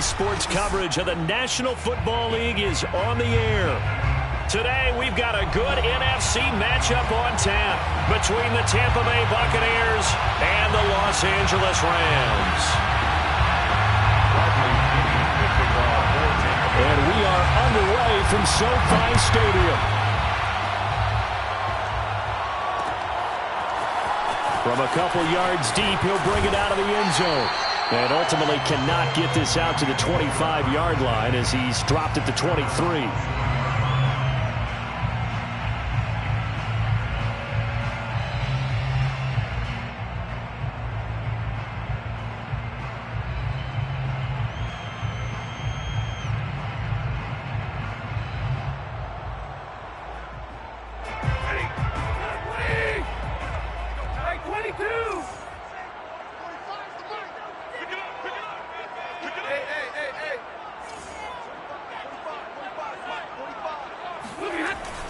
Saturday sports coverage of the National Football League is on the air. Today, we've got a good NFC matchup on tap between the Tampa Bay Buccaneers and the Los Angeles Rams. And we are underway from SoFi Stadium. From a couple yards deep, he'll bring it out of the end zone. And ultimately cannot get this out to the 25-yard line as he's dropped it to 23.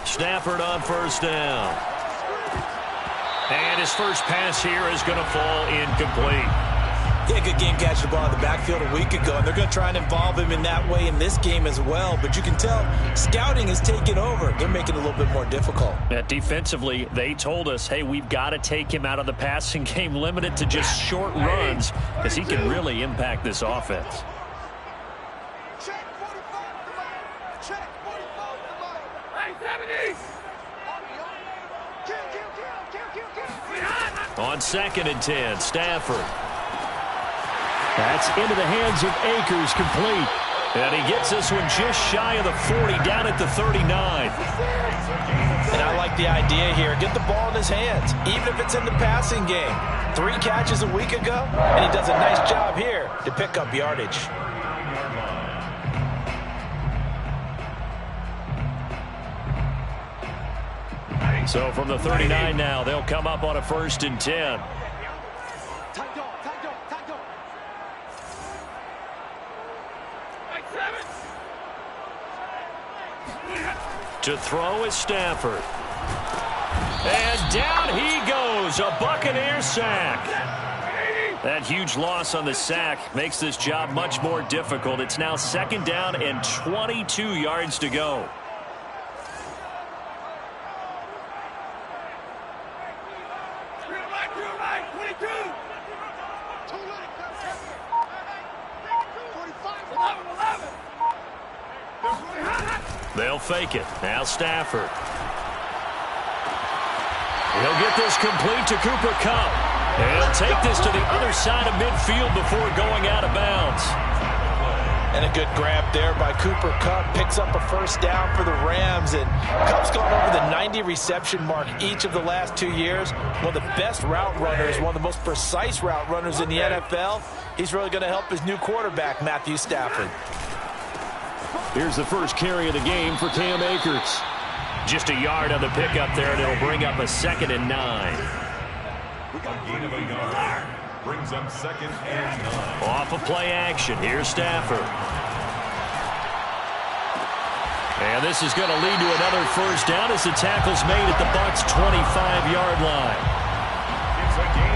Stafford on first down. And his first pass here is going to fall incomplete. Yeah, good game catching the ball in the backfield a week ago, and they're going to try and involve him in that way in this game as well. But you can tell scouting is taking over. They're making it a little bit more difficult. Defensively, they told us, hey, we've got to take him out of the passing game, limited to just short runs, because he can really impact this offense. On 2nd and 10, Stafford. That's into the hands of Akers, complete. And he gets this one just shy of the 40, down at the 39. And I like the idea here. Get the ball in his hands, even if it's in the passing game. 3 catches a week ago, and he does a nice job here to pick up yardage. So from the 39 now, they'll come up on a 1st and 10. To throw is Stafford. And down he goes, a Buccaneer sack. That huge loss on the sack makes this job much more difficult. It's now 2nd down and 22 yards to go. They'll fake it. Now Stafford. He'll get this complete to Cooper Kupp. And he'll take this to the other side of midfield before going out of bounds. And a good grab there by Cooper Kupp. Picks up a 1st down for the Rams. And Kupp's gone over the 90 reception mark each of the last 2 years. One of the best route runners, one of the most precise route runners in the NFL. He's really going to help his new quarterback, Matthew Stafford. Here's the first carry of the game for Cam Akers. Just a yard on the pickup there, and it'll bring up a 2nd and 9. A gain of a yard brings up 2nd and 9. Off of play action, here's Stafford. And this is going to lead to another 1st down as the tackle's made at the Bucs' 25-yard line.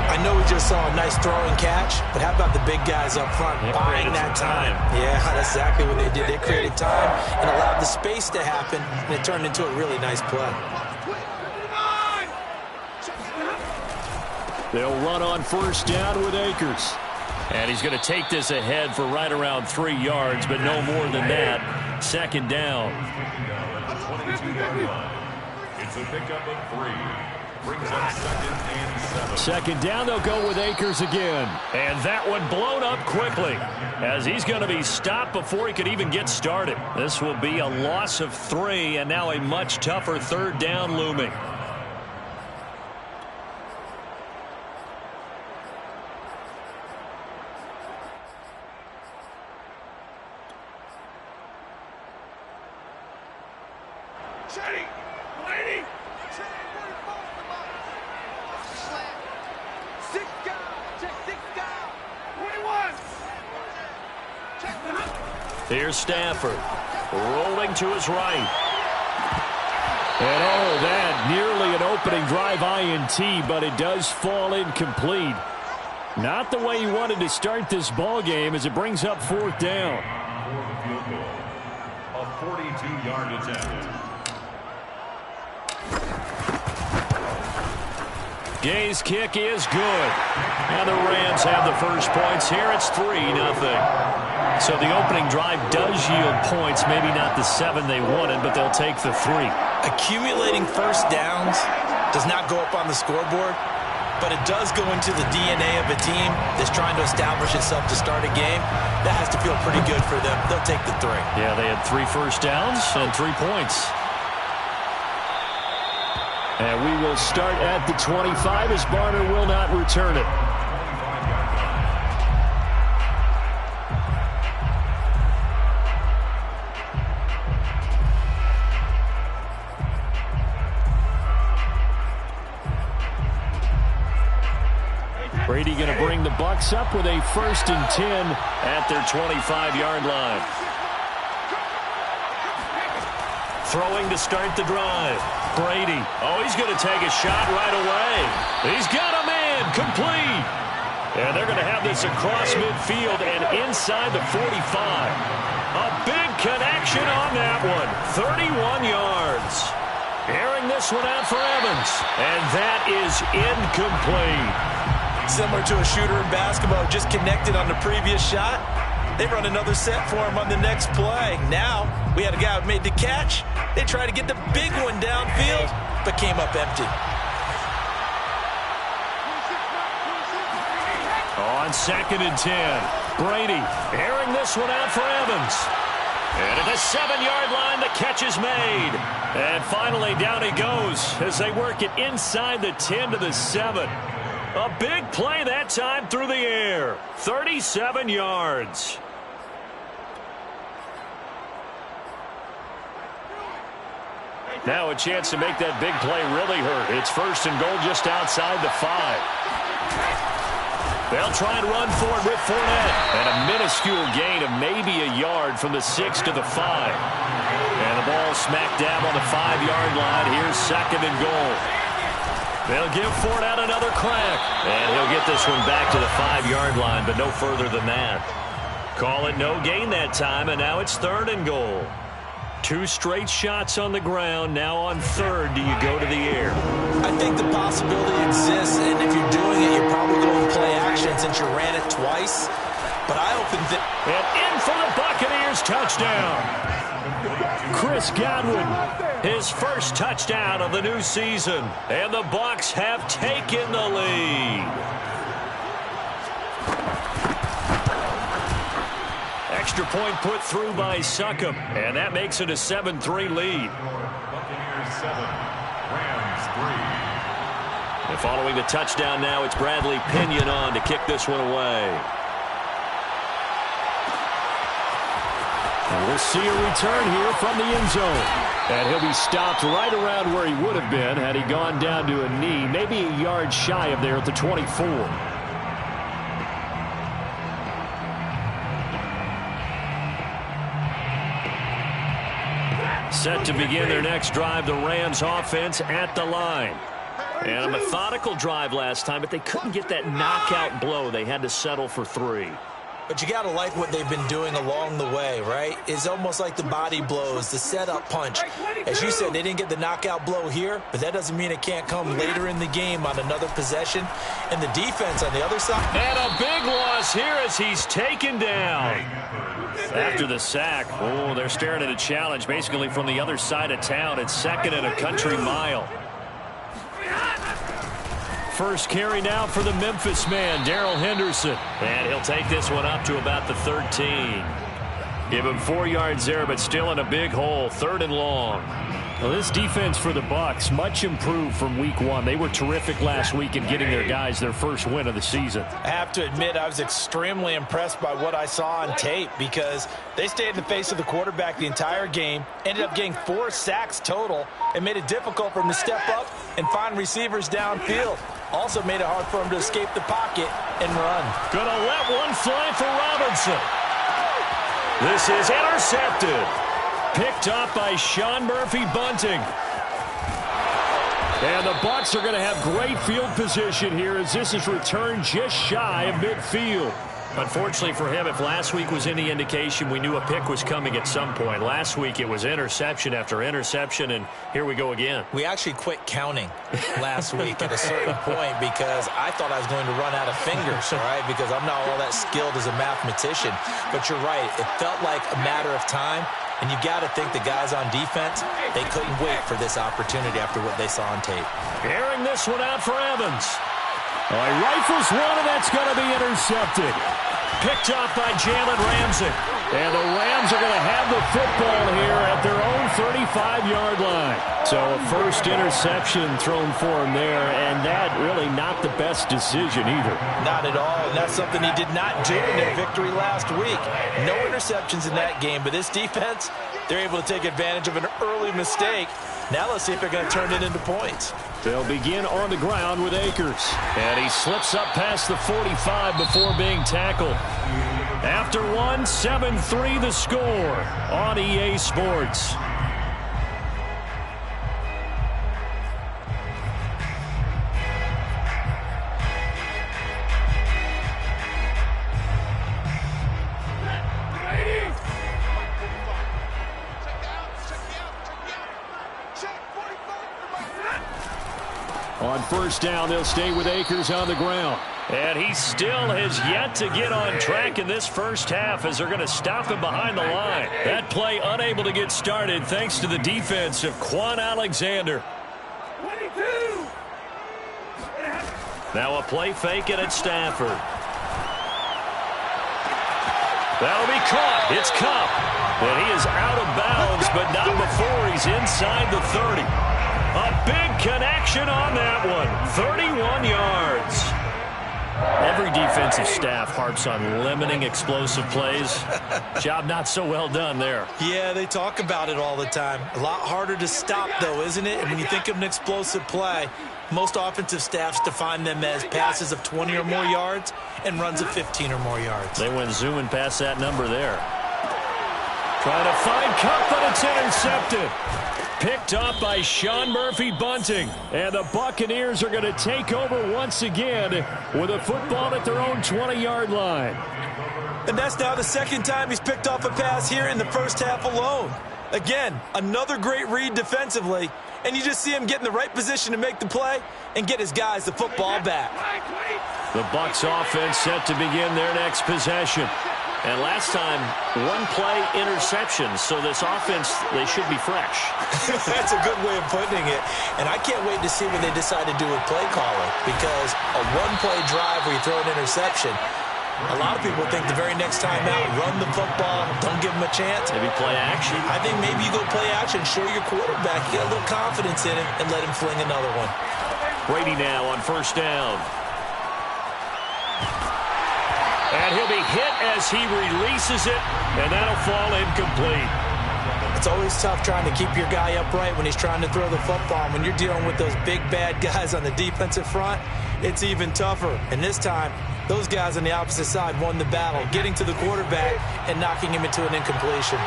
I know we just saw a nice throwing catch, but how about the big guys up front buying that time? Yeah, that's exactly what they did. They created time and allowed the space to happen, and it turned into a really nice play. They'll run on 1st down with Akers. And he's going to take this ahead for right around 3 yards, but no more than that. 2nd down. It's a pickup of 3. Brings up 2nd and 7. 2nd down, they'll go with Akers again. And that one blown up quickly as he's going to be stopped before he could even get started. This will be a loss of 3, and now a much tougher 3rd down looming. Here's Stafford, rolling to his right. And oh, that nearly an opening drive INT, but it does fall incomplete. Not the way he wanted to start this ball game as it brings up 4th down. For the field goal, a 42-yard attempt. Gay's kick is good. And the Rams have the first points here. It's 3-0. So the opening drive does yield points. Maybe not the 7 they wanted, but they'll take the 3. Accumulating first downs does not go up on the scoreboard, but it does go into the DNA of a team that's trying to establish itself to start a game. That has to feel pretty good for them. They'll take the 3. Yeah, they had 3 first downs and 3 points. And we will start at the 25 as Barner will not return it. Brady going to bring the Bucs up with a 1st and 10 at their 25-yard line. Throwing to start the drive. Brady. Oh, he's going to take a shot right away. He's got a man. Complete. And they're going to have this across midfield and inside the 45. A big connection on that one. 31 yards. Airing this one out for Evans. And that is incomplete. Similar to a shooter in basketball, just connected on the previous shot. They run another set for him on the next play. Now, we had a guy who made the catch. They tried to get the big one downfield, but came up empty. On 2nd and 10, Brady airing this one out for Evans. And at the 7-yard line, the catch is made. And finally, down he goes as they work it inside the 10 to the 7. A big play that time through the air. 37 yards. Now a chance to make that big play really hurt. It's 1st and goal just outside the 5. They'll try and run for it with Fournette. And a minuscule gain of maybe a yard from the 6 to the 5. And the ball smack dab on the 5-yard line. Here's 2nd and goal. They'll give Fournette another crack. And he'll get this one back to the 5-yard line, but no further than that. Call it no gain that time, and now it's 3rd and goal. 2 straight shots on the ground. Now on 3rd, do you go to the air? I think the possibility exists, and if you're doing it, you're probably going to play action since you ran it twice. But I opened it. And in for the Buccaneers touchdown. Chris Godwin, his first touchdown of the new season. And the Bucs have taken the lead. Extra point put through by Succop, and that makes it a 7-3 lead. Buccaneers 7, Rams 3. And following the touchdown now, it's Bradley Pinion on to kick this one away. And we'll see a return here from the end zone. And he'll be stopped right around where he would have been had he gone down to a knee, maybe a yard shy of there at the 24. Set to begin their next drive, the Rams offense at the line. And a methodical drive last time, but they couldn't get that knockout blow. They had to settle for 3. But you got to like what they've been doing along the way, right? It's almost like the body blows, the setup punch. As you said, they didn't get the knockout blow here, but that doesn't mean it can't come later in the game on another possession. And the defense on the other side. And a big loss here as he's taken down. After the sack, oh, they're staring at a challenge basically from the other side of town. It's 2nd and a country mile. First carry now for the Memphis man, Darrell Henderson. And he'll take this one up to about the 13. Give him 4 yards there, but still in a big hole. 3rd and long. Well, this defense for the Bucs, much improved from week 1. They were terrific last week in getting their guys their first win of the season. I have to admit, I was extremely impressed by what I saw on tape because they stayed in the face of the quarterback the entire game, ended up getting 4 sacks total, and made it difficult for him to step up and find receivers downfield. Also made it hard for him to escape the pocket and run. Gonna let one fly for Robinson. This is intercepted. Picked up by Sean Murphy-Bunting. And the Bucs are going to have great field position here as this is returned just shy of midfield. Unfortunately for him, if last week was any indication, we knew a pick was coming at some point. Last week it was interception after interception, and here we go again. We actually quit counting last week at a certain point because I thought I was going to run out of fingers, all right, because I'm not all that skilled as a mathematician. But you're right. It felt like a matter of time, and you got to think the guys on defense, they couldn't wait for this opportunity after what they saw on tape. Airing this one out for Evans. Oh, he rifles one, and that's going to be intercepted. Picked off by Jalen Ramsey. And the Rams are going to have the football here at their own 35-yard line. So a first interception thrown for him there, and that really not the best decision either. Not at all, and that's something he did not do in their victory last week. No interceptions in that game, but this defense, they're able to take advantage of an early mistake. Now let's see if they're going to turn it into points. They'll begin on the ground with Akers. And he slips up past the 45 before being tackled. After one, 7-3 the score on EA Sports. On first down, they'll stay with Akers on the ground. And he still has yet to get on track in this first half as they're going to stop him behind the line. That play unable to get started thanks to the defense of Quan Alexander. 22. Now a play fake it at Stafford. That'll be caught. It's Kupp. And he is out of bounds, but not before he's inside the 30. A big connection on that one. 31 yards. Every defensive staff harps on limiting explosive plays. Job not so well done there. Yeah, they talk about it all the time. A lot harder to stop, though, isn't it? And when you think of an explosive play, most offensive staffs define them as passes of 20 or more yards and runs of 15 or more yards. They went zooming past that number there. Trying to find Kupp, but it's intercepted. Picked up by Sean Murphy-Bunting. And the Buccaneers are going to take over once again with a football at their own 20-yard line. And that's now the second time he's picked off a pass here in the first half alone. Again, another great read defensively. And you just see him get in the right position to make the play and get his guys the football back. The Bucs offense set to begin their next possession. And last time, one play interception, so this offense, they should be fresh. That's a good way of putting it. And I can't wait to see what they decide to do with play calling, because a one-play drive where you throw an interception, a lot of people think the very next time out, run the football, don't give them a chance. Maybe play action. I think maybe you go play action, show your quarterback, get a little confidence in him, and let him fling another one. Brady now on first down. And he'll be hit as he releases it, and that'll fall incomplete. It's always tough trying to keep your guy upright when he's trying to throw the football. When you're dealing with those big, bad guys on the defensive front, it's even tougher. And this time, those guys on the opposite side won the battle, getting to the quarterback and knocking him into an incompletion.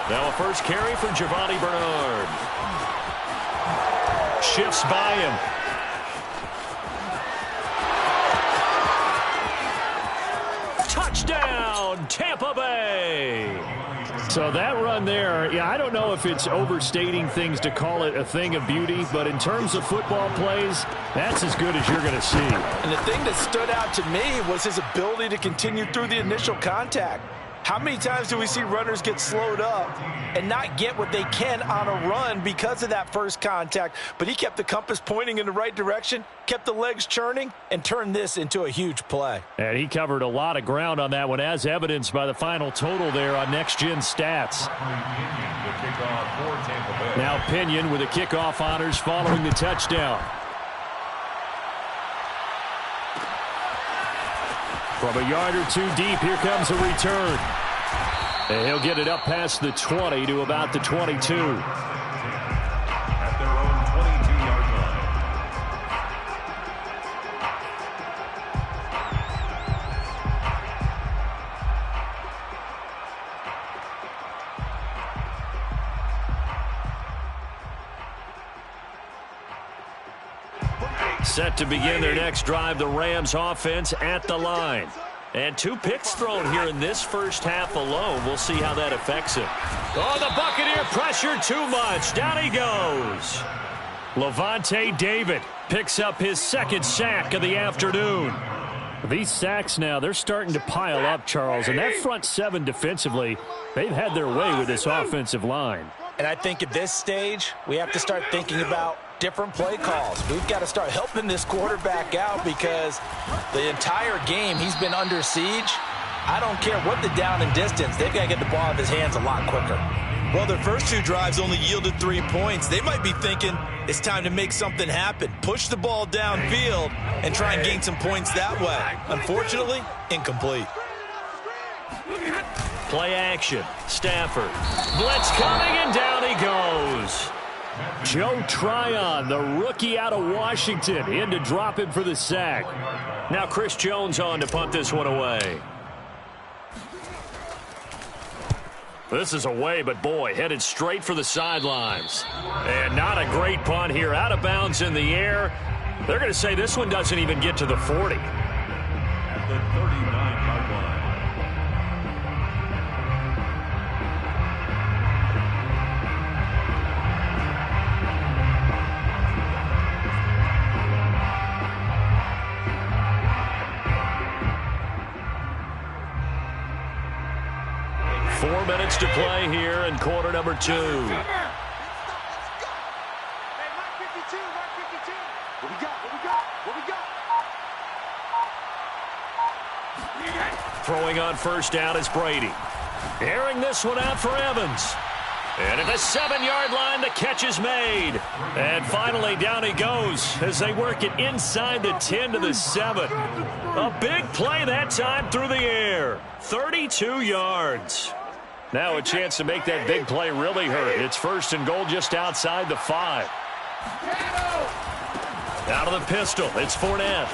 Now a first carry for Giovanni Bernard. Shifts by him. Touchdown, Tampa Bay. So that run there, yeah, I don't know if it's overstating things to call it a thing of beauty, but in terms of football plays, that's as good as you're going to see. And the thing that stood out to me was his ability to continue through the initial contact. How many times do we see runners get slowed up and not get what they can on a run because of that first contact? But he kept the compass pointing in the right direction, kept the legs churning, and turned this into a huge play. And he covered a lot of ground on that one, as evidenced by the final total there on Next Gen Stats. Now Pinion with the kickoff honors following the touchdown. From a yard or two deep, here comes a return. And he'll get it up past the 20 to about the 22. At their own 22-yard Set to begin their next drive, the Rams offense at the line. And 2 picks thrown here in this first half alone. We'll see how that affects him. Oh, the Buccaneer pressure too much. Down he goes. Levante David picks up his 2nd sack of the afternoon. These sacks now, they're starting to pile up, Charles. And that front 7 defensively, they've had their way with this offensive line. And I think at this stage, we have to start thinking about different play calls. We've got to start helping this quarterback out because the entire game he's been under siege. I don't care what the down and distance. They've got to get the ball out of his hands a lot quicker. Well, their first 2 drives only yielded 3 points. They might be thinking it's time to make something happen. Push the ball downfield and try and gain some points that way. Unfortunately, incomplete. Play action. Stafford. Blitz coming, and down he goes. Joe Tryon, the rookie out of Washington, in to drop him for the sack. Now Chris Jones on to punt this one away. This is away, but boy, headed straight for the sidelines. And not a great punt here. Out of bounds in the air. They're going to say this one doesn't even get to the 40. At the 39-yard line. 4 minutes to play here in quarter number 2. Throwing on first down is Brady. Airing this one out for Evans. And at the 7-yard line, the catch is made. And finally, down he goes as they work it inside the 10 to the 7. A big play that time through the air. 32 yards. Now a chance to make that big play really hurt. It's 1st and goal just outside the 5. Out of the pistol, it's Fournette.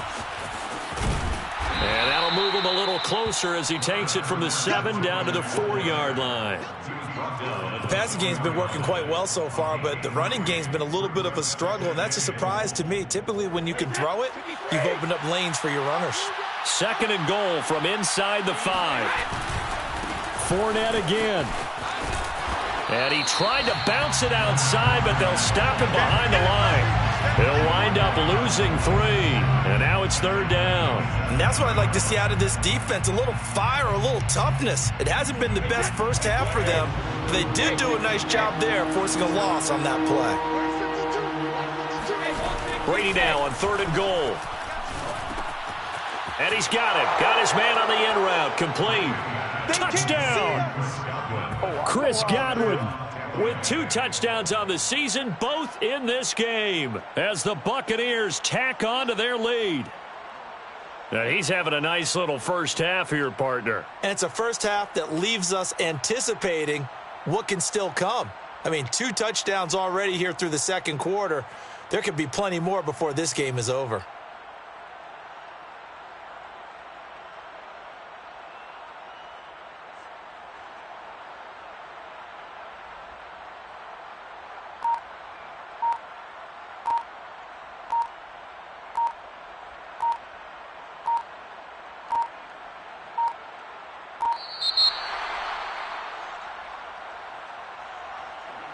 And that'll move him a little closer as he takes it from the 7 down to the 4-yard line. The passing game's been working quite well so far, but the running game's been a little bit of a struggle, and that's a surprise to me. Typically, when you can throw it, you've opened up lanes for your runners. 2nd and goal from inside the 5. Fournette again. And he tried to bounce it outside, but they'll stop him behind the line. He'll wind up losing 3. And now it's 3rd down. And that's what I'd like to see out of this defense. A little fire, a little toughness. It hasn't been the best first half for them, but they did do a nice job there, forcing a loss on that play. Brady now on 3rd and goal. And he's got it. Got his man on the end route. Complete. Touchdown. Chris Godwin with 2 touchdowns on the season, both in this game, as the Buccaneers tack on to their lead. Now, he's having a nice little first half here, partner. And it's a first half that leaves us anticipating what can still come. I mean, 2 touchdowns already here through the 2nd quarter. There could be plenty more before this game is over.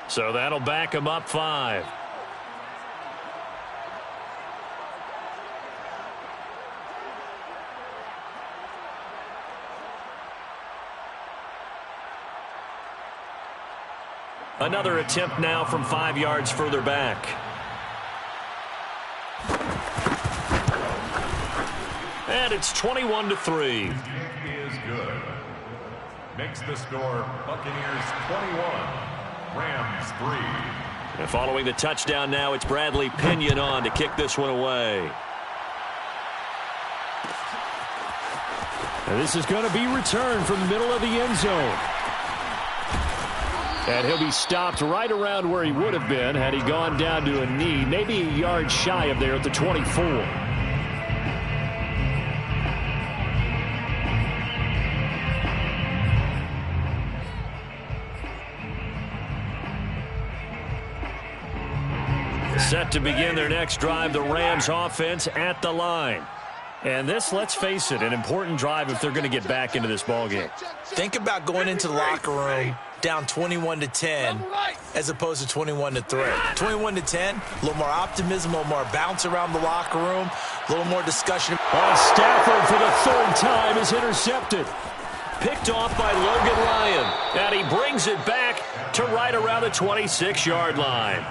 So that'll back him up 5. Another attempt now from 5 yards further back. And it's 21-3. Is good. Makes the score Buccaneers 21. Rams 3. And following the touchdown now, it's Bradley Pinion on to kick this one away. And this is going to be returned from the middle of the end zone. And he'll be stopped right around where he would have been had he gone down to a knee, maybe a yard shy of there at the 24. Set to begin their next drive, the Rams offense at the line. And this, let's face it, an important drive if they're going to get back into this ballgame. Think about going into the locker room down 21-10 as opposed to 21-3. 21-10, a little more optimism, a little more bounce around the locker room, a little more discussion. Stafford for the third time is intercepted. Picked off by Logan Ryan. And he brings it back to right around the 26-yard line.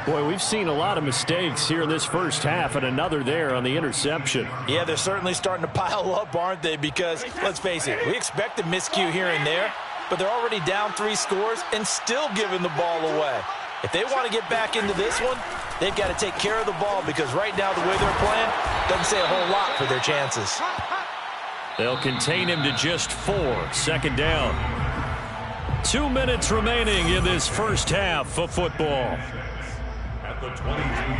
Boy, we've seen a lot of mistakes here in this first half, and another there on the interception. Yeah, they're certainly starting to pile up, aren't they? Because, let's face it, we expect a miscue here and there, but they're already down 3 scores and still giving the ball away. If they want to get back into this one, they've got to take care of the ball, because right now the way they're playing doesn't say a whole lot for their chances. They'll contain him to just 4. Second down. 2 minutes remaining in this first half of football.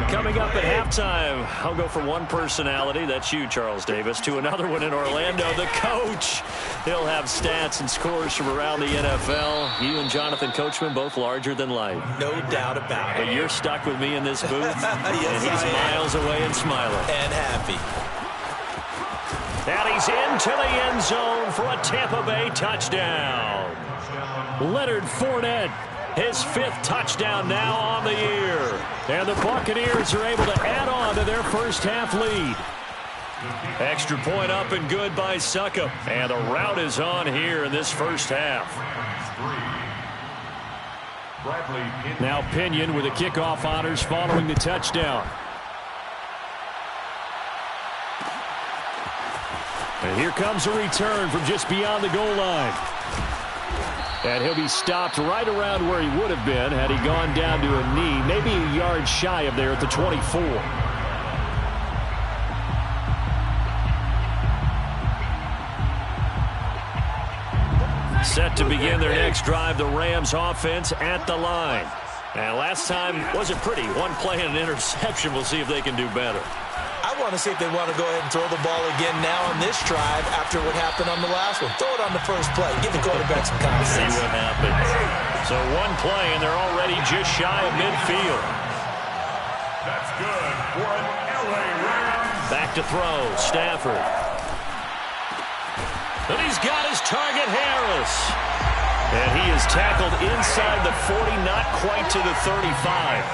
Coming up at halftime, I'll go from one personality, that's you, Charles Davis, to another one in Orlando, the coach. He'll have stats and scores from around the NFL. You and Jonathan Coachman, both larger than life. No doubt about it. But you're stuck with me in this booth, yes, and he's miles away and smiling. And happy. And he's into the end zone for a Tampa Bay touchdown. Leonard Fournette. His 5th touchdown now on the year. And the Buccaneers are able to add on to their first half lead. Extra point up and good by Succop. And the route is on here in this first half. Now Pinion with the kickoff honors following the touchdown. And here comes a return from just beyond the goal line. And he'll be stopped right around where he would have been had he gone down to a knee, maybe a yard shy of there at the 24. Set to begin their next drive, the Rams offense at the line. And last time wasn't pretty. One play and an interception. We'll see if they can do better. I want to see if they want to go ahead and throw the ball again now on this drive after what happened on the last one. Throw it on the first play. Give the quarterback some confidence. See what happens. So one play, and they're already just shy of midfield. That's good for an LA Rams. Back to throw, Stafford. And he's got his target, Harris. And he is tackled inside the 40, not quite to the 35.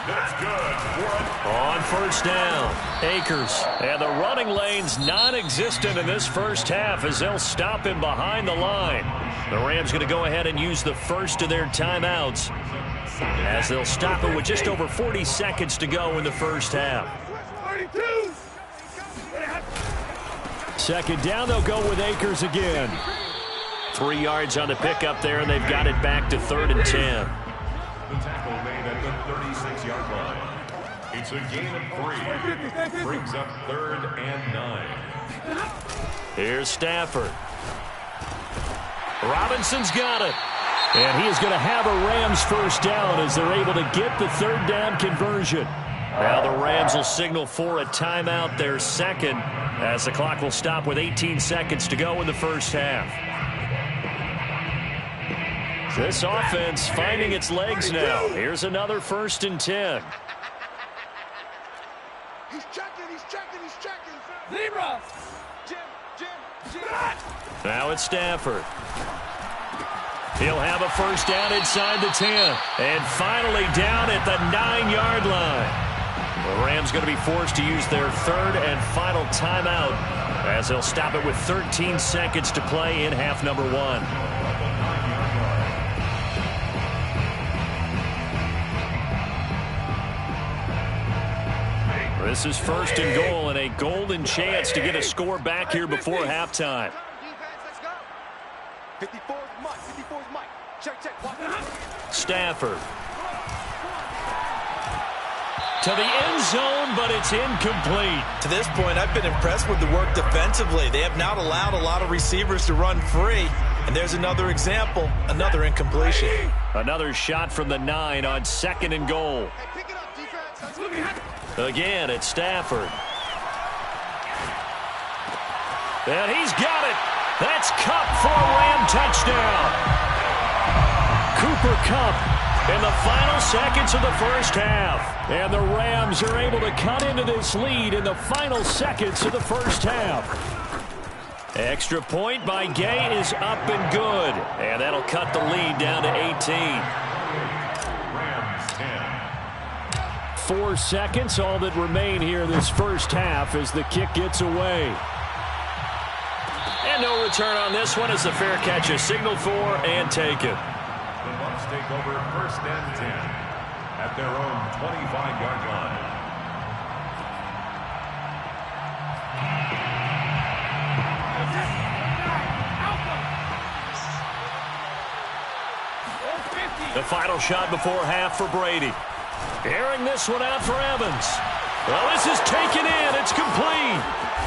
That's good for On first down, Akers. And the running lane's non-existent in this first half as they'll stop him behind the line. The Rams going to go ahead and use the first of their timeouts as they'll stop it with just over 40 seconds to go in the first half. Second down, they'll go with Akers again. 3 yards on the pickup there, and they've got it back to 3rd and 10. the tackle made at the 36-yard line. It's a gain of 3. Brings up 3rd and 9. Here's Stafford. Robinson's got it. And he is going to have a Rams first down as they're able to get the 3rd down conversion. Now the Rams will signal for a timeout, their second, as the clock will stop with 18 seconds to go in the first half. This offense finding its legs now. Here's another 1st and 10. He's checking. Zebra. Jim. Now it's Stafford. He'll have a first down inside the 10. And finally down at the 9-yard line. The Rams going to be forced to use their 3rd and final timeout as they'll stop it with 13 seconds to play in half number 1. This is 1st and goal and a golden chance to get a score back here before halftime. 54's Mike. Check. Stafford. To the end zone, but it's incomplete. To this point, I've been impressed with the work defensively. They have not allowed a lot of receivers to run free. And there's another example, another incompletion. Another shot from the 9 on 2nd and goal. Hey, pick it up, defense. Again, it's Stafford. And he's got it. That's Kupp for a Ram touchdown. Cooper Kupp in the final seconds of the first half. And the Rams are able to cut into this lead in the final seconds of the first half. Extra point by Gay is up and good. And that'll cut the lead down to 18. Rams 10. 4 seconds, all that remain here this first half as the kick gets away. And no return on this one as the fair catch is signaled for and taken. The Bucs take over 1st and 10 at their own 25-yard line. The final shot before half for Brady. Airing this one out for Evans. Well, this is taken in. It's complete.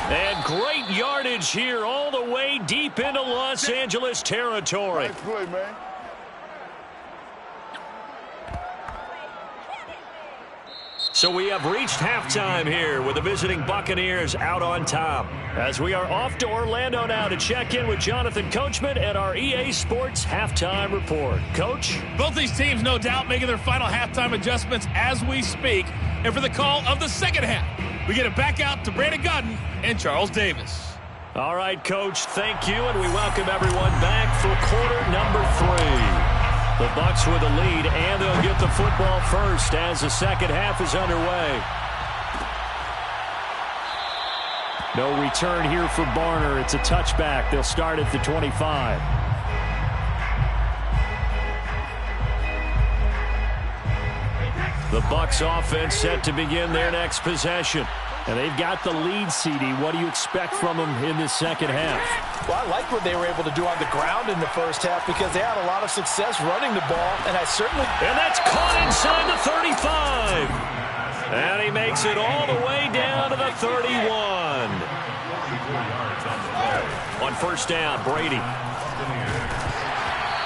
And great yardage here all the way deep into Los Angeles territory. Nice play, man. So we have reached halftime here with the visiting Buccaneers out on top. As we are off to Orlando now to check in with Jonathan Coachman at our EA Sports Halftime Report. Coach? Both these teams, no doubt, making their final halftime adjustments as we speak. And for the call of the second half, we get it back out to Brandon Godden and Charles Davis. All right, Coach, thank you, and we welcome everyone back for quarter number 3. The Bucs with the lead, and they'll get the football first as the second half is underway. No return here for Barner. It's a touchback. They'll start at the 25. The Bucs offense set to begin their next possession. And they've got the lead, CD. What do you expect from them in this second half? Well, I like what they were able to do on the ground in the first half because they had a lot of success running the ball, and I certainly... And that's caught inside the 35. And he makes it all the way down to the 31. On first down, Brady.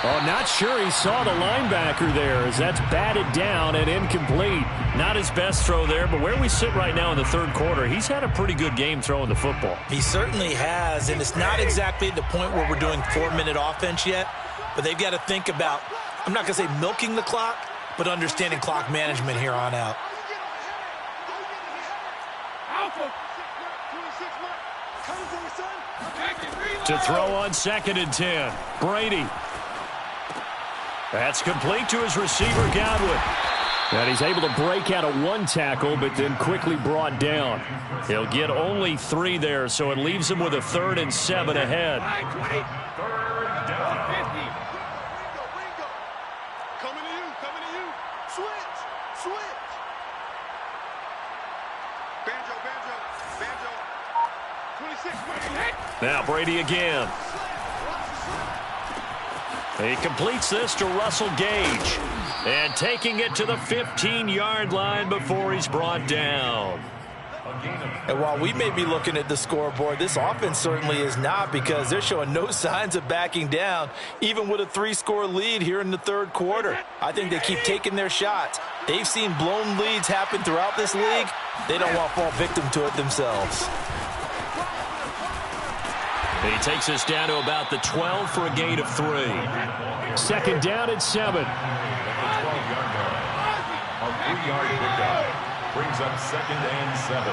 Oh, not sure he saw the linebacker there as that's batted down and incomplete. Not his best throw there, but where we sit right now in the third quarter, he's had a pretty good game throwing the football. He certainly has, and it's not exactly at the point where we're doing 4-minute offense yet, but they've got to think about, I'm not going to say milking the clock, but understanding clock management here on out. To throw on 2nd and 10, Brady. That's complete to his receiver, Godwin. And he's able to break out of 1 tackle, but then quickly brought down. He'll get only 3 there, so it leaves him with a 3rd and 7 ahead. Third down. Coming to you. Switch. Banjo. 26. Now Brady again. He completes this to Russell Gage. And taking it to the 15-yard line before he's brought down. And while we may be looking at the scoreboard, this offense certainly is not because they're showing no signs of backing down, even with a 3-score lead here in the third quarter. I think they keep taking their shots. They've seen blown leads happen throughout this league. They don't want to fall victim to it themselves. He takes us down to about the 12 for a gain of 3. 2nd down at 7. At the 12-yard line. A 3-yard pickup brings up 2nd and 7.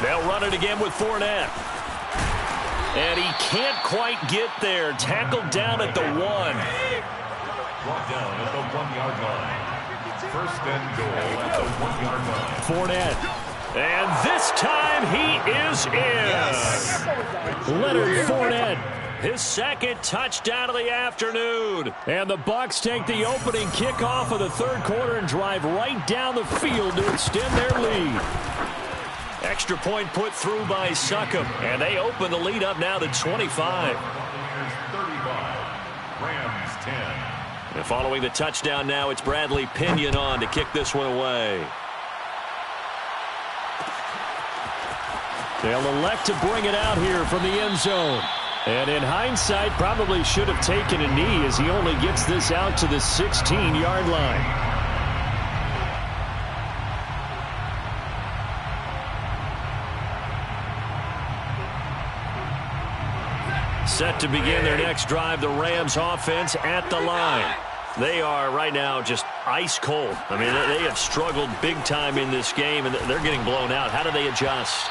They'll run it again with Fournette. And he can't quite get there. Tackled down at the 1. Brought down at the 1-yard line. 1st and goal at the 1-yard line. Fournette. And this time he is in. Yes. Leonard Fournette, his 2nd touchdown of the afternoon. And the Bucs take the opening kickoff of the third quarter and drive right down the field to extend their lead. Extra point put through by Succop, and they open the lead up now to 25. 35, Rams 10. And following the touchdown now, it's Bradley Pinion on to kick this one away. They'll elect to bring it out here from the end zone. And in hindsight, probably should have taken a knee as he only gets this out to the 16-yard line. Set to begin their next drive, the Rams offense at the line. They are right now just ice cold. I mean, they have struggled big time in this game, and they're getting blown out. How do they adjust?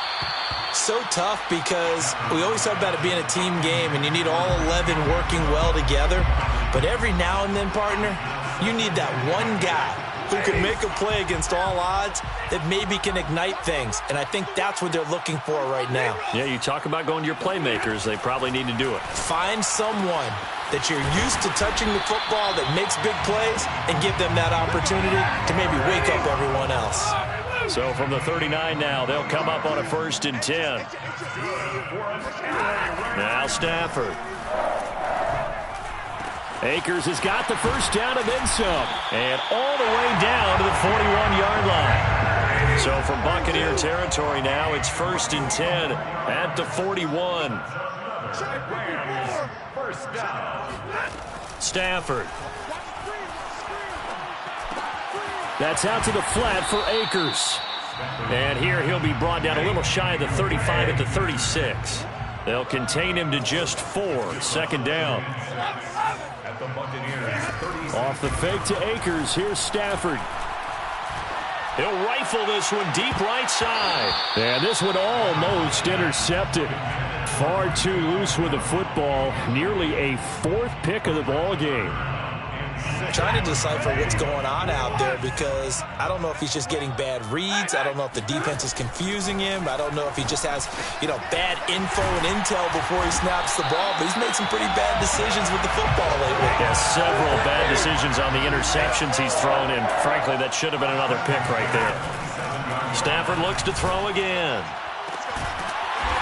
So tough because we always talk about it being a team game, and you need all 11 working well together. But every now and then, partner, you need that one guy who can make a play against all odds that maybe can ignite things. And I think that's what they're looking for right now. Yeah, you talk about going to your playmakers. They probably need to do it. Find someone that you're used to touching the football that makes big plays and give them that opportunity to maybe wake up everyone else. So from the 39 now, they'll come up on a 1st and 10. Now Stafford. Akers has got the first down and then some. And all the way down to the 41-yard line. So from Buccaneer territory now, it's 1st and 10 at the 41. First down. Stafford. That's out to the flat for Akers. And here he'll be brought down a little shy of the 35 at the 36. They'll contain him to just 4. 2nd down. At the Buccaneers, 30. Off the fake to Akers. Here's Stafford. He'll rifle this one deep right side. And this one almost intercepted. Far too loose with the football. Nearly a 4th pick of the ball game. Trying to decipher what's going on out there because I don't know if he's just getting bad reads. I don't know if the defense is confusing him. I don't know if he just has, bad info and intel before he snaps the ball. But he's made some pretty bad decisions with the football lately. Yeah, several bad decisions on the interceptions he's thrown, and frankly, that should have been another pick right there. Stafford looks to throw again.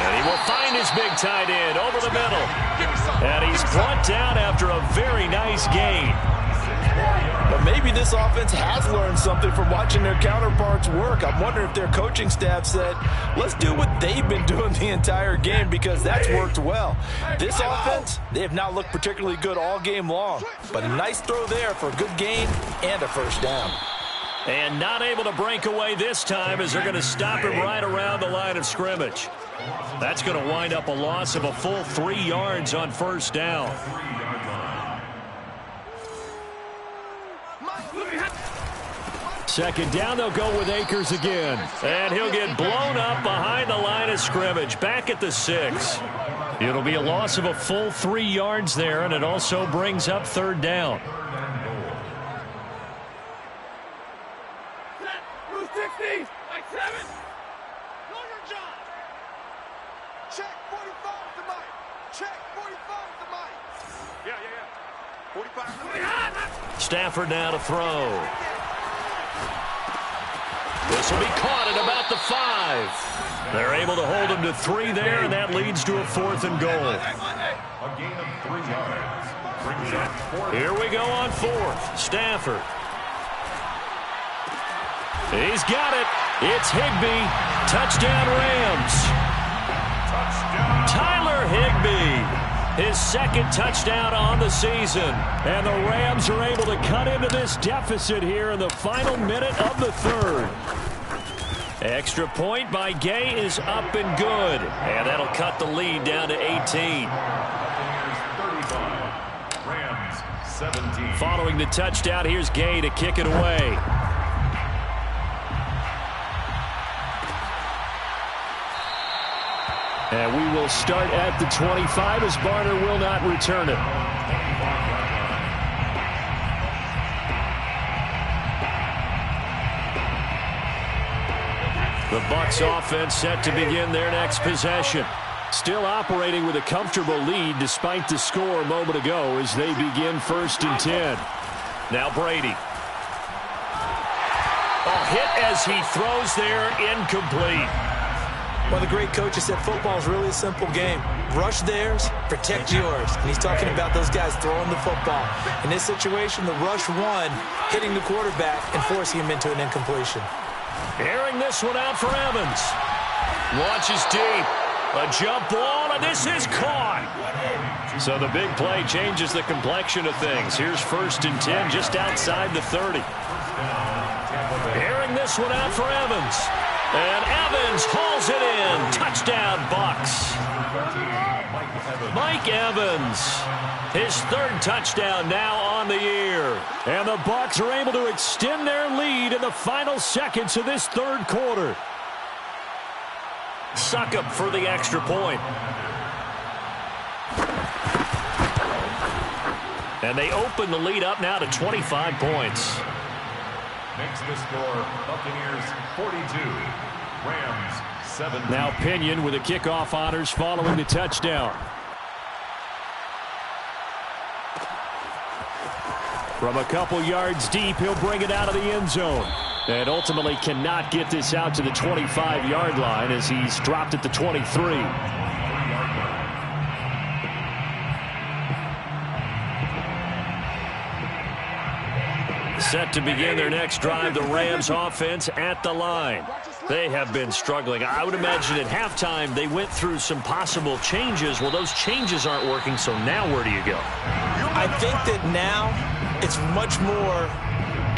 And he will find his big tight end over the middle. And he's brought down after a very nice gain. But maybe this offense has learned something from watching their counterparts work. I'm wondering if their coaching staff said, let's do what they've been doing the entire game because that's worked well. This offense, they have not looked particularly good all game long. But a nice throw there for a good gain and a 1st down. And not able to break away this time as they're going to stop him right around the line of scrimmage. That's going to wind up a loss of a full 3 yards on 1st down. 2nd down, they'll go with Akers again. And he'll get blown up behind the line of scrimmage, back at the 6. It'll be a loss of a full 3 yards there, and it also brings up 3rd down. Check 45 to Mike. Check 45 to Mike. Yeah. 45. Stafford now to throw. This will be caught at about the 5. They're able to hold him to 3 there, and that leads to a 4th and goal. A gain of 3 yards. Brings up 4th. Here we go on 4th. Stafford. He's got it. It's Higbee. Touchdown Rams. Touchdown. Tyler Higbee. His 2nd touchdown on the season. And the Rams are able to cut into this deficit here in the final minute of the 3rd. Extra point by Gay is up and good. And that'll cut the lead down to 18. Rams 17. Following the touchdown, here's Gay to kick it away. And we will start at the 25 as Barner will not return it. The Bucs offense set to begin their next possession. Still operating with a comfortable lead despite the score a moment ago as they begin 1st and 10. Now Brady. A hit as he throws there, incomplete. One of the great coaches said football is really a simple game. Rush theirs, protect yours. And he's talking about those guys throwing the football. In this situation, the rush one, hitting the quarterback and forcing him into an incompletion. Airing this one out for Evans. Launches deep. A jump ball, and this is caught. So the big play changes the complexion of things. Here's 1st and 10 just outside the 30. Airing this one out for Evans. And Evans hauls it in. Touchdown, Bucs. Mike Evans, his third touchdown now on the year. And the Bucs are able to extend their lead in the final seconds of this third quarter. Succop for the extra point. And they open the lead up now to 25 points. Makes the score Buccaneers 42, Rams 17. Now Pinion with the kickoff honors following the touchdown. From a couple yards deep, he'll bring it out of the end zone. And ultimately cannot get this out to the 25-yard line as he's dropped at the 23. Set to begin their next drive, the Rams offense at the line. They have been struggling. I would imagine at halftime they went through some possible changes. Well, those changes aren't working, so now where do you go? I think that now it's much more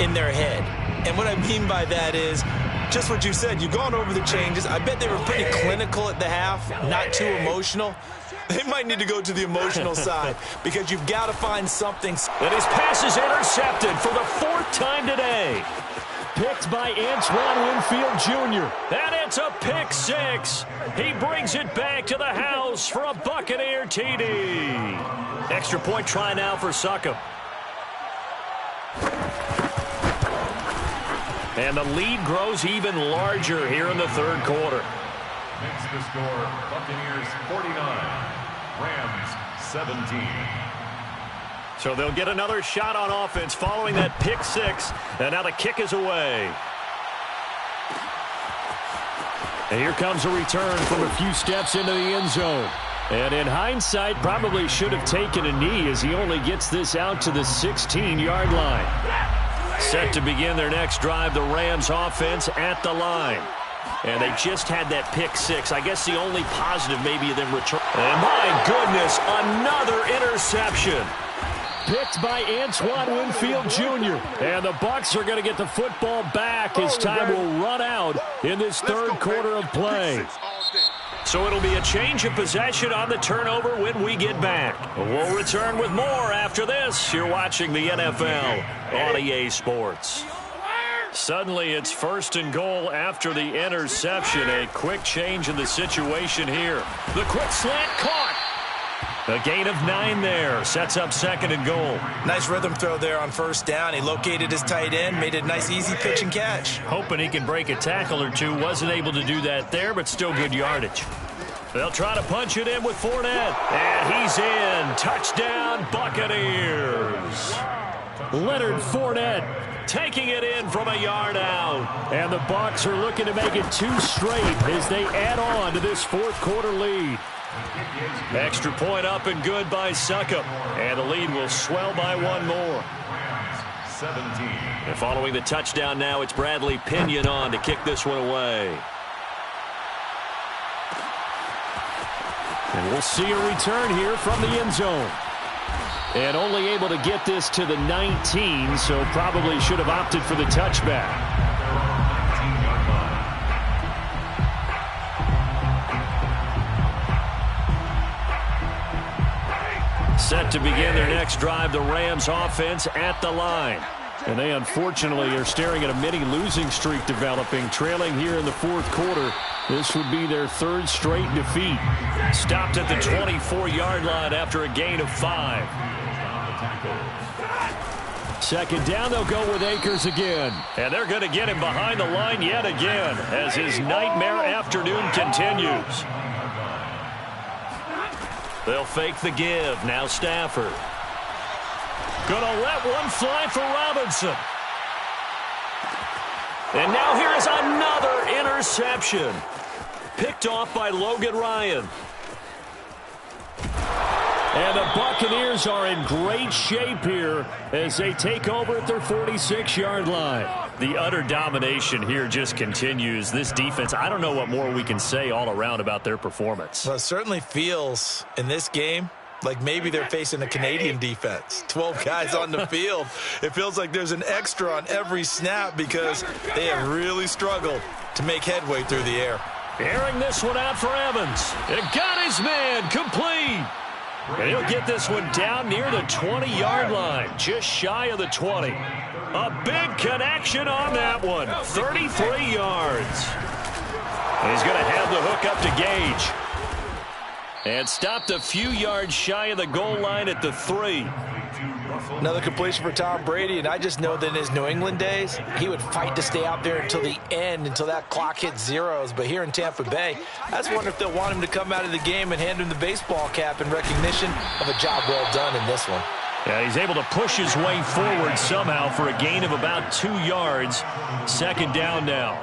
in their head. And what I mean by that is just what you said. You've gone over the changes. I bet they were pretty clinical at the half, not too emotional. They might need to go to the emotional side because you've got to find something. And his pass is intercepted for the fourth time today. Picked by Antoine Winfield Jr. And it's a pick six. He brings it back to the house for a Buccaneer TD. Extra point try now for Succop. And the lead grows even larger here in the third quarter. Makes the score Buccaneers 49, Rams 17. So they'll get another shot on offense following that pick six. And now the kick is away. And here comes a return from a few steps into the end zone. And in hindsight, probably should have taken a knee as he only gets this out to the 16-yard line. Set to begin their next drive, the Rams offense at the line. And they just had that pick six. I guess the only positive maybe of them return. And my goodness, another interception. Picked by Antoine Winfield Jr. And the Bucs are going to get the football back as time will run out in this third quarter of play. So it'll be a change of possession on the turnover when we get back. We'll return with more after this. You're watching the NFL on EA Sports. Suddenly it's first and goal after the interception. A quick change in the situation here. The quick slant caught. A gain of 9 there. Sets up second and goal. Nice rhythm throw there on first down. He located his tight end, made a nice easy pitch and catch. Hoping he can break a tackle or two. Wasn't able to do that there, but still good yardage. They'll try to punch it in with Fournette. And he's in. Touchdown, Buccaneers. Leonard Fournette taking it in from a yard out. And the Bucs are looking to make it 2 straight as they add on to this fourth quarter lead. Extra point up and good by Succop. And the lead will swell by 1 more. 17. And following the touchdown now, it's Bradley Pinion on to kick this one away. And we'll see a return here from the end zone. And only able to get this to the 19, so probably should have opted for the touchback. Set to begin their next drive, the Rams offense at the line. And they unfortunately are staring at a mini losing streak developing, trailing here in the fourth quarter. This would be their 3rd straight defeat. Stopped at the 24-yard line after a gain of 5. Second down, they'll go with Akers again. And they're going to get him behind the line yet again as his nightmare afternoon continues. They'll fake the give. Now Stafford. Gonna let one fly for Robinson. And now here is another interception. Picked off by Logan Ryan. And the Buccaneers are in great shape here as they take over at their 46-yard line. The utter domination here just continues. This defense, I don't know what more we can say all around about their performance. Well, it certainly feels in this game like maybe they're facing a Canadian defense. 12 guys on the field. It feels like there's an extra on every snap because they have really struggled to make headway through the air. Airing this one out for Evans. It got his man complete. And he'll get this one down near the 20-yard line, just shy of the 20. A big connection on that one, 33 yards. And he's going to have the hook up to Gage. And stopped a few yards shy of the goal line at the 3. Another completion for Tom Brady, and I just know that in his New England days, he would fight to stay out there until the end, until that clock hit zeros. But here in Tampa Bay, I just wonder if they'll want him to come out of the game and hand him the baseball cap in recognition of a job well done in this one. Yeah, he's able to push his way forward somehow for a gain of about 2 yards. Second down now.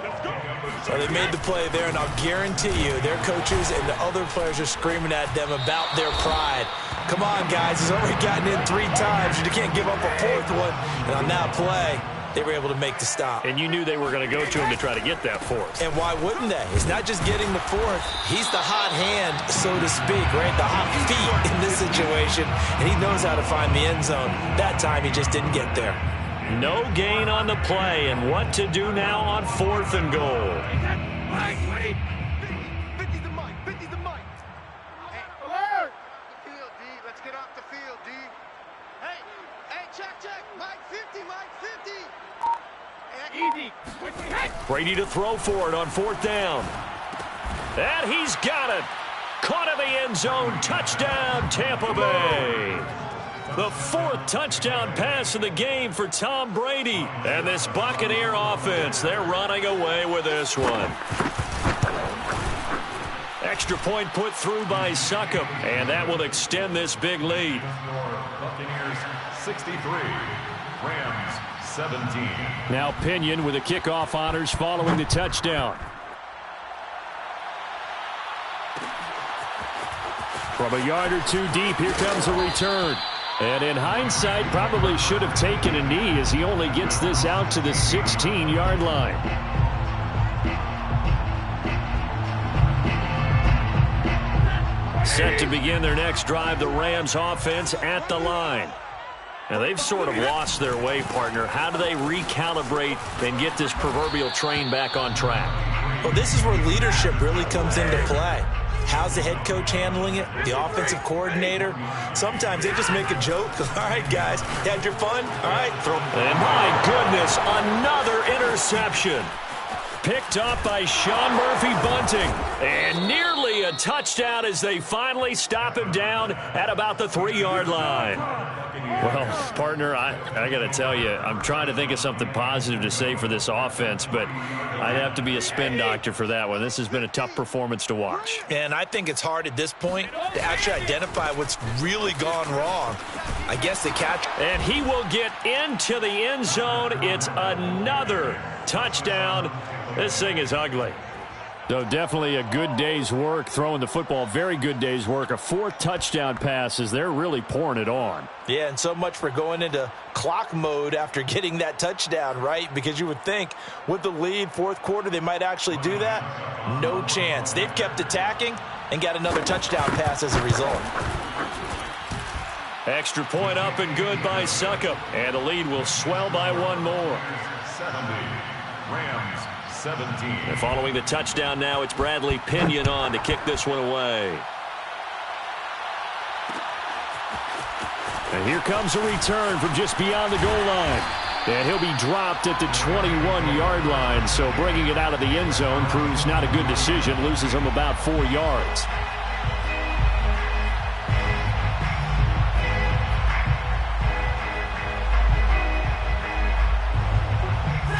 So they made the play there, and I'll guarantee you their coaches and the other players are screaming at them about their pride. Come on, guys. He's already gotten in 3 times. You can't give up a 4th one. And on that play, they were able to make the stop. And you knew they were going to go to him to try to get that 4th. And why wouldn't they? It's not just getting the 4th. He's the hot hand, so to speak, right? The hot feet in this situation. And he knows how to find the end zone. That time, he just didn't get there. No gain on the play, and what to do now on 4th and goal. 50's the mic. 50's the mic. Hey, alert! Field, D. Let's get off the field, D. Hey, check. Mike 50, Mike 50. Easy. Brady to throw for it on 4th down. And he's got it. Caught in the end zone. Touchdown, Tampa Bay. The 4th touchdown pass of the game for Tom Brady. And this Buccaneer offense, they're running away with this one. Extra point put through by Succop. And that will extend this big lead. Buccaneers 63, Rams 17. Now Pinion with the kickoff honors following the touchdown. From a yard or 2 deep, here comes a return. And in hindsight, probably should have taken a knee as he only gets this out to the 16-yard line. Set to begin their next drive, the Rams offense at the line. Now, they've sort of lost their way, partner. How do they recalibrate and get this proverbial train back on track? Well, this is where leadership really comes into play. How's the head coach handling it? The offensive coordinator? Sometimes they just make a joke. All right, guys, you had your fun? All right, throw. And my goodness, another interception. Picked up by Sean Murphy-Bunting. And nearly a touchdown as they finally stop him down at about the 3-yard line. Well, partner, I got to tell you, I'm trying to think of something positive to say for this offense, but I'd have to be a spin doctor for that one. This has been a tough performance to watch. And I think it's hard at this point to actually identify what's really gone wrong. I guess the catch. And he will get into the end zone. It's another touchdown. This thing is ugly. So definitely a good day's work throwing the football. Very good day's work. A 4th touchdown pass as they're really pouring it on. Yeah, and so much for going into clock mode after getting that touchdown, right? Because you would think with the lead, 4th quarter, they might actually do that. No chance. They've kept attacking and got another touchdown pass as a result. Extra point up and good by Succop. And the lead will swell by 1 more. 70, Rams 17. And following the touchdown now, it's Bradley Pinion on to kick this one away. And here comes a return from just beyond the goal line. And he'll be dropped at the 21-yard line. So bringing it out of the end zone proves not a good decision. Loses him about 4 yards.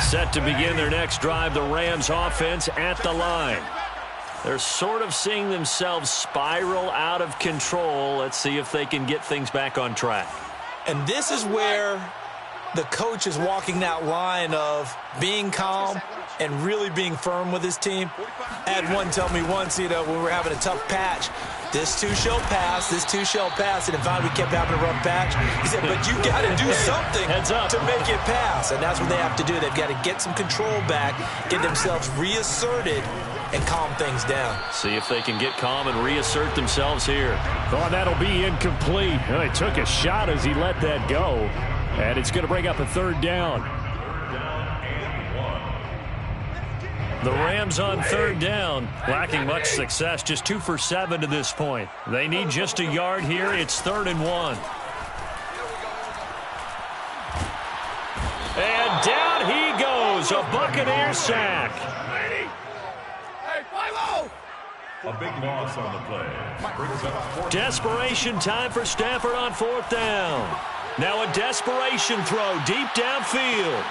Set to begin their next drive, the Rams offense at the line. They're sort of seeing themselves spiral out of control. Let's see if they can get things back on track. And this is where the coach is walking that line of being calm and really being firm with his team. I had one tell me once, when we were having a tough patch, this too shall pass, this too shall pass. And if we kept having a rough patch, he said, but you got to do something to make it pass. And that's what they have to do. They've got to get some control back, get themselves reasserted, and calm things down. See if they can get calm and reassert themselves here. Oh, that'll be incomplete. Oh, he took a shot as he let that go. And it's going to bring up a 3rd down. The Rams on third down, lacking much success, just 2 for 7 to this point. They need just a yard here. It's 3rd and 1. And down he goes, a Buccaneer sack. A big loss on the play. Brings up Desperation time for Stafford on 4th down. Now a desperation throw deep downfield.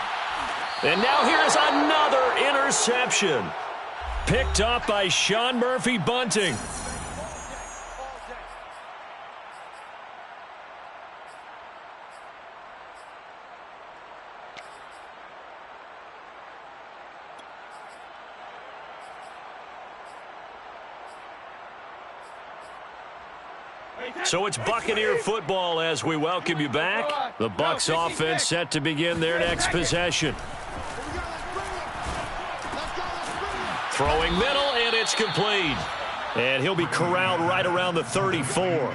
And now here's another interception. Picked up by Sean Murphy-Bunting. So it's Buccaneer football as we welcome you back. The Bucs offense set to begin their next possession. Throwing middle, and it's complete. And he'll be corralled right around the 34.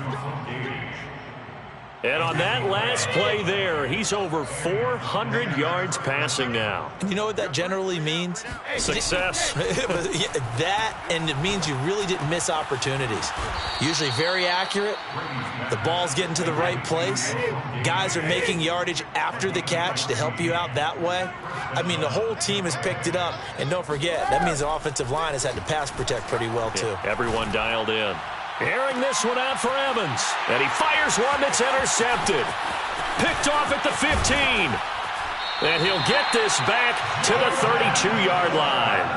And on that last play there, he's over 400 yards passing now. You know what that generally means? Success. That, and it means you really didn't miss opportunities. Usually very accurate. The ball's getting to the right place. Guys are making yardage after the catch to help you out that way. I mean, the whole team has picked it up. And don't forget, that means the offensive line has had to pass protect pretty well, too. Yeah, everyone dialed in. Airing this one out for Evans. And he fires one that's intercepted. Picked off at the 15. And he'll get this back to the 32-yard line.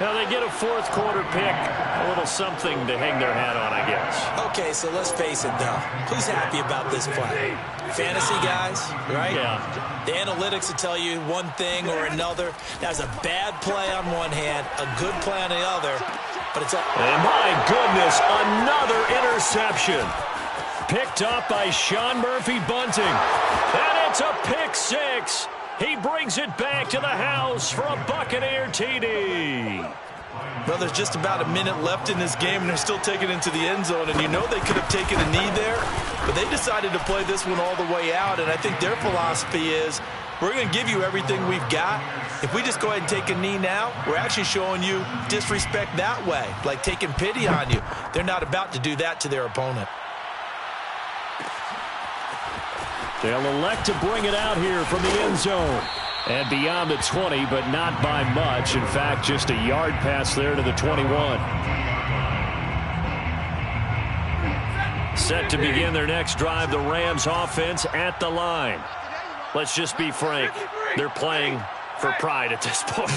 Now they get a 4th quarter pick. A little something to hang their hat on, I guess. Okay, so let's face it, though. Who's happy about this play? Fantasy guys, right? Yeah. The analytics will tell you one thing or another. That's a bad play on one hand, a good play on the other. But it's and my goodness, another interception. Picked up by Sean Murphy-Bunting. And it's a pick 6. He brings it back to the house for a Buccaneer TD. Well, there's just about a minute left in this game, and they're still taking it into the end zone. And you know they could have taken a knee there, but they decided to play this one all the way out. And I think their philosophy is, we're going to give you everything we've got. If we just go ahead and take a knee now, we're actually showing you disrespect that way, like taking pity on you. They're not about to do that to their opponent. They'll elect to bring it out here from the end zone. And beyond the 20, but not by much. In fact, just a yard pass there to the 21. Set to begin their next drive, the Rams offense at the line. Let's just be frank. They're playing for pride at this point.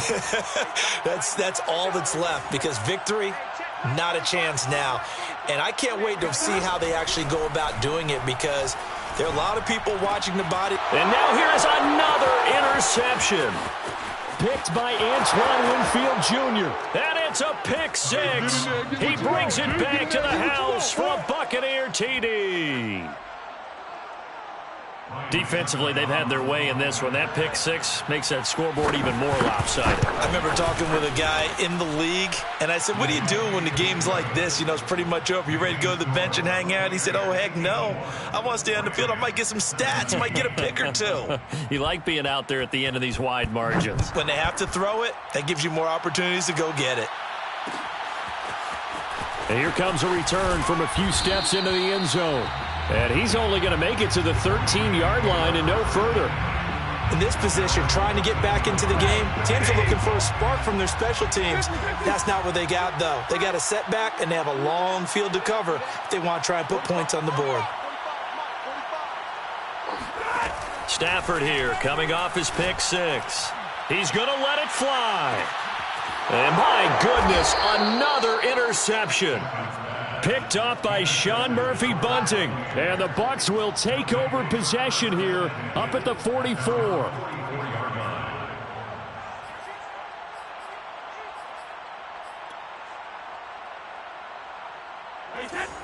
that's all that's left, because victory, not a chance now. And I can't wait to see how they actually go about doing it, because there are a lot of people watching the body. And now here is another interception. Picked by Antoine Winfield Jr. And it's a pick 6. He brings it back to the house for a Buccaneer TD. Defensively, they've had their way in this one. That pick 6 makes that scoreboard even more lopsided. I remember talking with a guy in the league, and I said, what do you do when the game's like this? You know, it's pretty much over. You ready to go to the bench and hang out? He said, oh, heck no. I want to stay on the field. I might get some stats. I might get a pick or two. You like being out there at the end of these wide margins. When they have to throw it, that gives you more opportunities to go get it. And here comes a return from a few steps into the end zone. And he's only going to make it to the 13-yard line and no further. In this position, trying to get back into the game, teams are looking for a spark from their special teams. That's not what they got, though. They got a setback, and they have a long field to cover if they want to try and put points on the board. Stafford here, coming off his pick 6. He's going to let it fly. And my goodness, another interception. Picked up by Sean Murphy-Bunting. And the Bucs will take over possession here up at the 44.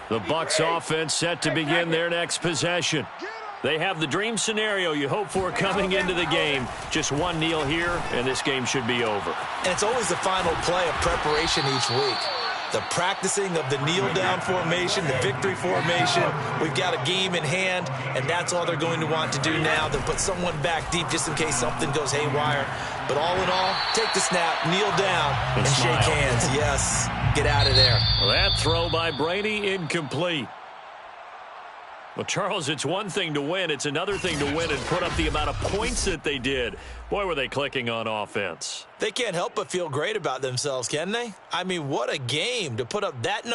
The Bucs offense set to begin their next possession. They have the dream scenario you hope for coming into the game. Just one kneel here, and this game should be over. And it's always the final play of preparation each week. The practicing of the kneel-down formation, the victory formation. We've got a game in hand, and that's all they're going to want to do now. They'll put someone back deep just in case something goes haywire. But all in all, take the snap, kneel down, and shake hands. Yes, get out of there. Well, that throw by Brady incomplete. Well, Charles, it's one thing to win. It's another thing to win and put up the amount of points that they did. Boy, were they clicking on offense. They can't help but feel great about themselves, can they? I mean, what a game to put up that